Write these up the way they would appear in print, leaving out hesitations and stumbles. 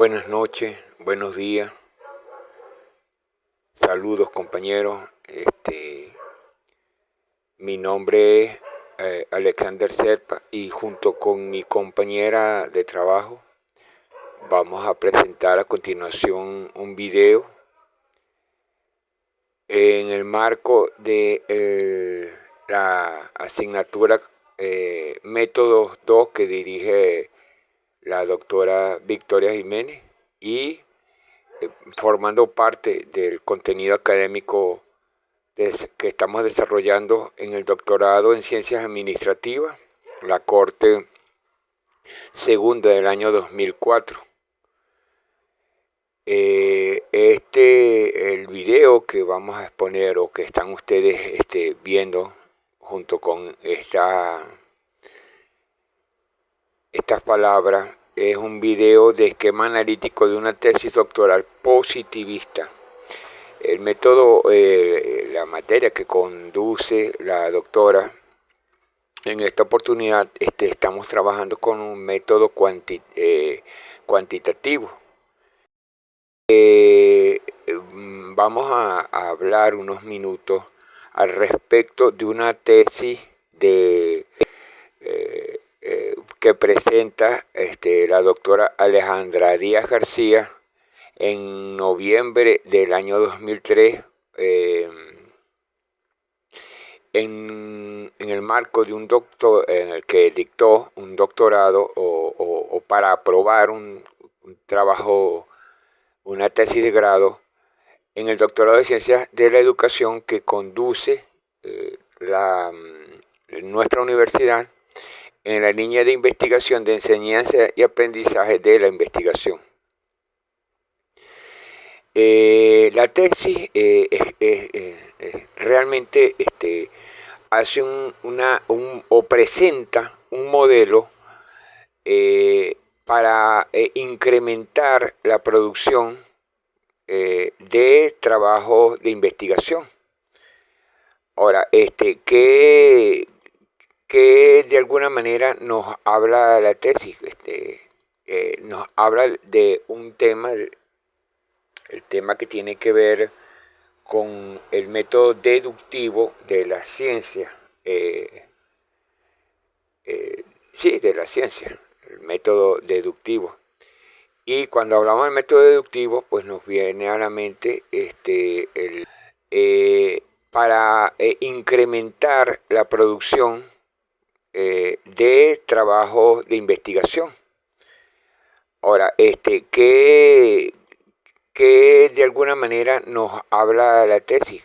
Buenas noches, buenos días, saludos compañeros. Mi nombre es Alexander Serpa y junto con mi compañera de trabajo vamos a presentar a continuación un video en el marco de la asignatura Métodos 2 que dirige la doctora Victoria Jiménez y formando parte del contenido académico que estamos desarrollando en el doctorado en Ciencias Administrativas, la Corte Segunda del año 2004. El video que vamos a exponer o que están ustedes viendo junto con estas palabras es un video de esquema analítico de una tesis doctoral positivista. El método, la materia que conduce la doctora, en esta oportunidad estamos trabajando con un método cuantitativo. Vamos a hablar unos minutos al respecto de una tesis que presenta la doctora Alejandra Díaz García en noviembre del año 2003 en el marco de un en el que dictó un doctorado o para aprobar un trabajo, una tesis de grado en el doctorado de Ciencias de la Educación que conduce nuestra universidad en la línea de investigación de enseñanza y aprendizaje de la investigación. La tesis realmente hace o presenta un modelo para incrementar la producción de trabajo de investigación. Ahora, ¿qué de alguna manera nos habla la tesis? Nos habla de un tema, el tema que tiene que ver con el método deductivo de la ciencia. Sí, de la ciencia, el método deductivo. Y cuando hablamos del método deductivo, pues nos viene a la mente para incrementar la producción de trabajo de investigación. Ahora, ¿qué de alguna manera nos habla la tesis?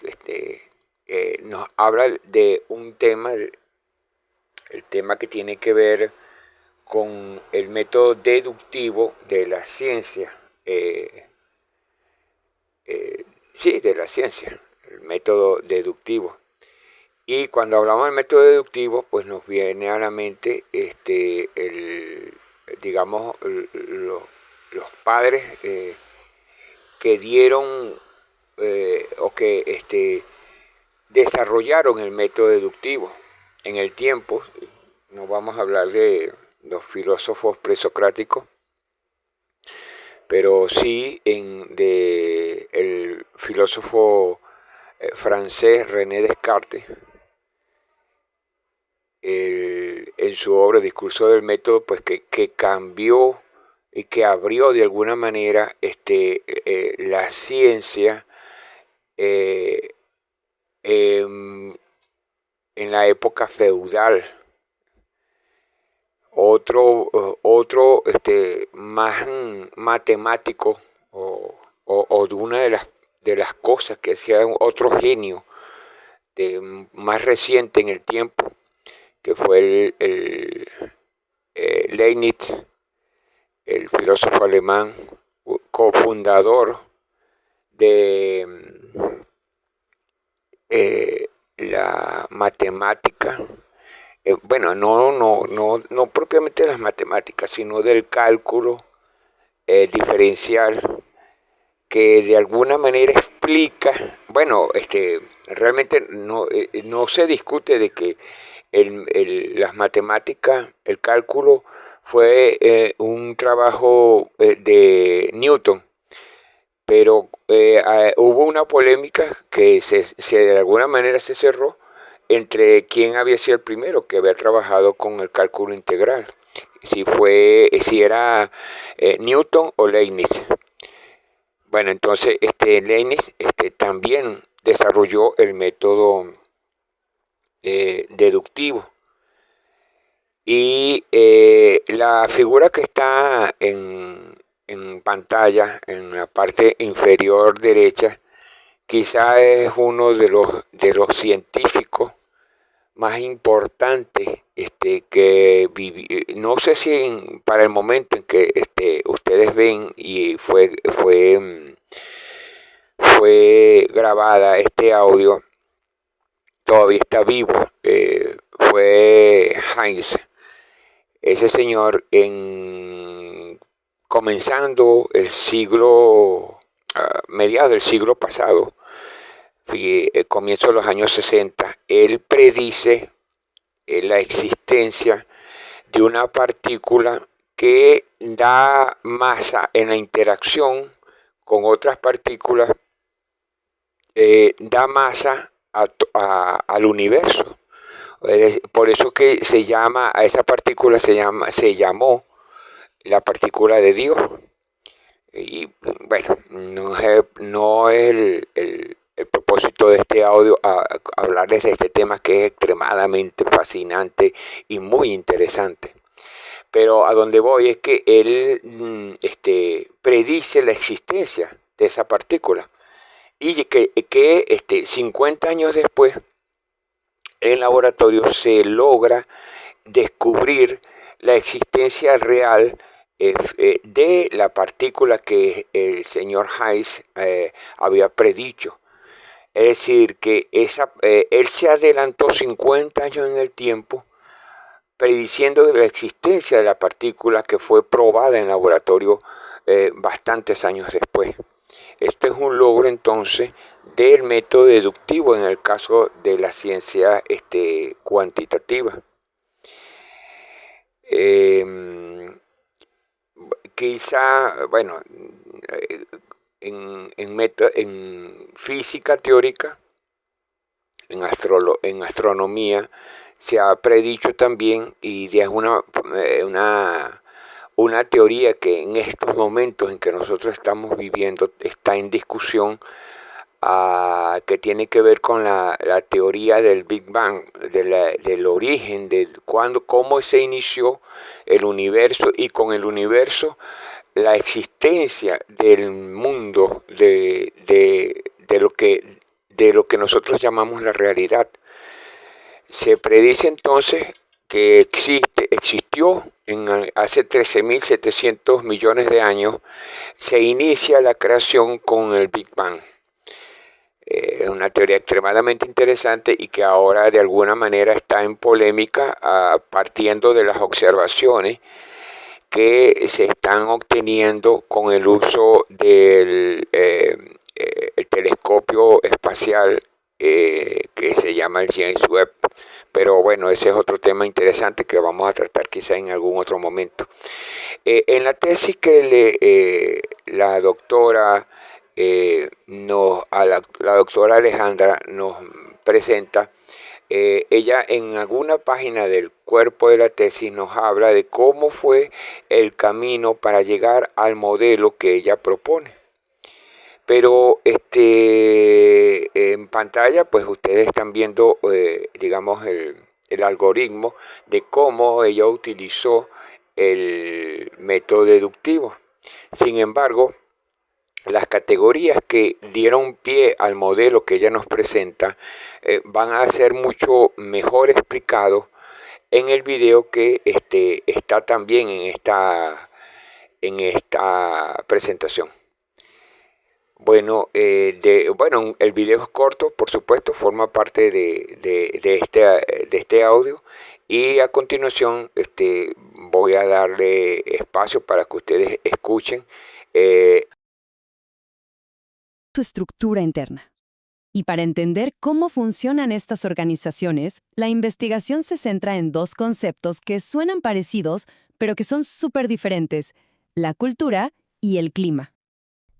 Nos habla de un tema, el tema que tiene que ver con el método deductivo de la ciencia. Sí, de la ciencia, el método deductivo. Y cuando hablamos del método deductivo, pues nos viene a la mente, digamos, los padres que dieron o que desarrollaron el método deductivo en el tiempo. No vamos a hablar de los filósofos presocráticos, pero sí de el filósofo francés René Descartes, en su obra Discurso del Método, pues que cambió y que abrió de alguna manera la ciencia en la época feudal. Otro más matemático o de una de las cosas que hacía otro genio más reciente en el tiempo, que fue Leibniz, el filósofo alemán, cofundador de la matemática. Bueno, no propiamente de las matemáticas, sino del cálculo diferencial, que de alguna manera explica, bueno, realmente no se discute de que las matemáticas, el cálculo fue un trabajo de Newton, pero hubo una polémica que de alguna manera se cerró entre quién había sido el primero que había trabajado con el cálculo integral, si era Newton o Leibniz. Bueno, entonces Leibniz también desarrolló el método deductivo. Y la figura que está en pantalla, en la parte inferior derecha, quizá es uno de los científicos más importantes no sé si para el momento en que ustedes ven y fue grabada este audio, todavía está vivo. Fue Heinz. Ese señor, comenzando el siglo, mediados del siglo pasado, comienzo de los años 60, él predice la existencia de una partícula que da masa en la interacción con otras partículas, da masa al universo. Por eso que a esa partícula se llamó la partícula de Dios. Y bueno, no es el propósito de este audio hablarles de este tema, que es extremadamente fascinante y muy interesante. Pero a donde voy es que él predice la existencia de esa partícula y que 50 años después en laboratorio se logra descubrir la existencia real de la partícula que el señor Heinz había predicho. Es decir, que él se adelantó 50 años en el tiempo prediciendo la existencia de la partícula que fue probada en laboratorio bastantes años después. Esto es un logro entonces del método deductivo en el caso de la ciencia cuantitativa. Quizá, bueno, en física teórica, en astronomía, se ha predicho también, y es una teoría que en estos momentos en que nosotros estamos viviendo está en discusión, que tiene que ver con la teoría del Big Bang, del origen, de cómo se inició el universo, y con el universo la existencia del mundo, de lo que nosotros llamamos la realidad. Se predice entonces que existió hace 13.700 millones de años, se inicia la creación con el Big Bang. Es una teoría extremadamente interesante y que ahora de alguna manera está en polémica, partiendo de las observaciones que se están obteniendo con el uso del el telescopio espacial que se llama el James Webb. Pero bueno, ese es otro tema interesante que vamos a tratar quizá en algún otro momento. En la tesis que la doctora la doctora Alejandra nos presenta, ella en alguna página del cuerpo de la tesis nos habla de cómo fue el camino para llegar al modelo que ella propone. Pero en pantalla pues ustedes están viendo digamos el algoritmo de cómo ella utilizó el método deductivo. Sin embargo, las categorías que dieron pie al modelo que ella nos presenta van a ser mucho mejor explicados en el video que está también en esta presentación. Bueno, el video es corto, por supuesto, forma parte de este audio, y a continuación voy a darle espacio para que ustedes escuchen su estructura interna. Y para entender cómo funcionan estas organizaciones, la investigación se centra en dos conceptos que suenan parecidos, pero que son súper diferentes: la cultura y el clima.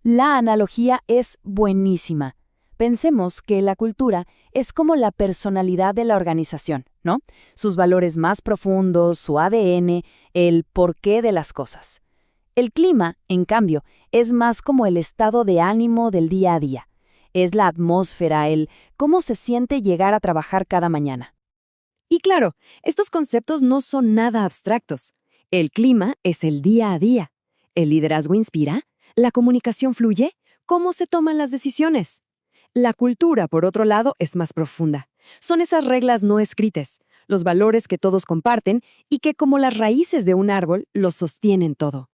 La analogía es buenísima. Pensemos que la cultura es como la personalidad de la organización, ¿no? Sus valores más profundos, su ADN, el porqué de las cosas. El clima, en cambio, es más como el estado de ánimo del día a día. Es la atmósfera, el cómo se siente llegar a trabajar cada mañana. Y claro, estos conceptos no son nada abstractos. El clima es el día a día. ¿El liderazgo inspira? ¿La comunicación fluye? ¿Cómo se toman las decisiones? La cultura, por otro lado, es más profunda. Son esas reglas no escritas, los valores que todos comparten y que, como las raíces de un árbol, lo sostienen todo.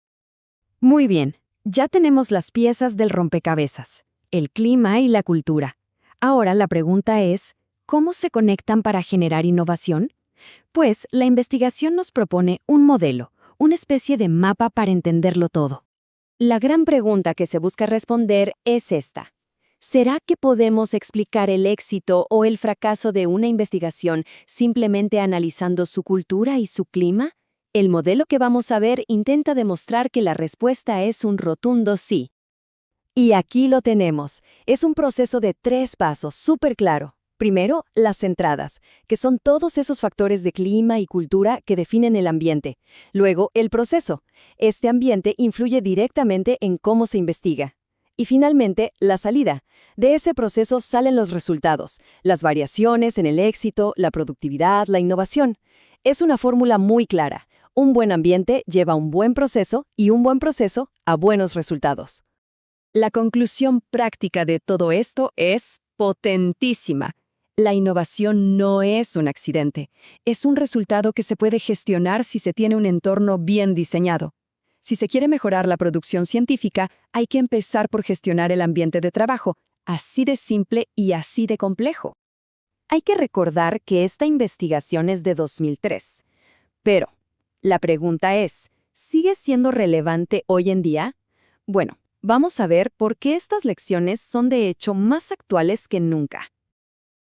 Muy bien, ya tenemos las piezas del rompecabezas: el clima y la cultura. Ahora la pregunta es, ¿cómo se conectan para generar innovación? Pues la investigación nos propone un modelo, una especie de mapa para entenderlo todo. La gran pregunta que se busca responder es esta: ¿será que podemos explicar el éxito o el fracaso de una investigación simplemente analizando su cultura y su clima? El modelo que vamos a ver intenta demostrar que la respuesta es un rotundo sí. Y aquí lo tenemos. Es un proceso de 3 pasos súper claro. Primero, las entradas, que son todos esos factores de clima y cultura que definen el ambiente. Luego, el proceso. Este ambiente influye directamente en cómo se investiga. Y finalmente, la salida. De ese proceso salen los resultados, las variaciones en el éxito, la productividad, la innovación. Es una fórmula muy clara. Un buen ambiente lleva a un buen proceso y un buen proceso a buenos resultados. La conclusión práctica de todo esto es potentísima. La innovación no es un accidente, es un resultado que se puede gestionar si se tiene un entorno bien diseñado. Si se quiere mejorar la producción científica, hay que empezar por gestionar el ambiente de trabajo, así de simple y así de complejo. Hay que recordar que esta investigación es de 2003. Pero la pregunta es, ¿sigue siendo relevante hoy en día? Bueno, vamos a ver por qué estas lecciones son de hecho más actuales que nunca.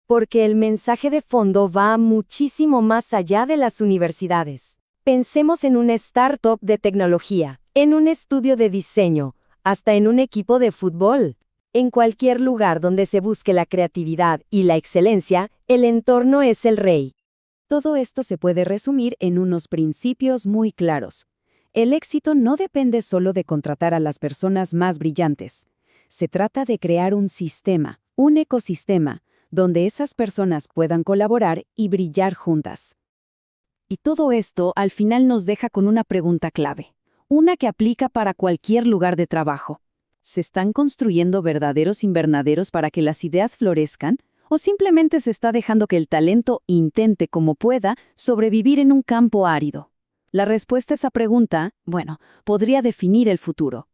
Porque el mensaje de fondo va muchísimo más allá de las universidades. Pensemos en una startup de tecnología, en un estudio de diseño, hasta en un equipo de fútbol. En cualquier lugar donde se busque la creatividad y la excelencia, el entorno es el rey. Todo esto se puede resumir en unos principios muy claros. El éxito no depende solo de contratar a las personas más brillantes. Se trata de crear un sistema, un ecosistema, donde esas personas puedan colaborar y brillar juntas. Y todo esto al final nos deja con una pregunta clave, una que aplica para cualquier lugar de trabajo. ¿Se están construyendo verdaderos invernaderos para que las ideas florezcan? ¿O simplemente se está dejando que el talento intente como pueda sobrevivir en un campo árido? La respuesta a esa pregunta, bueno, podría definir el futuro.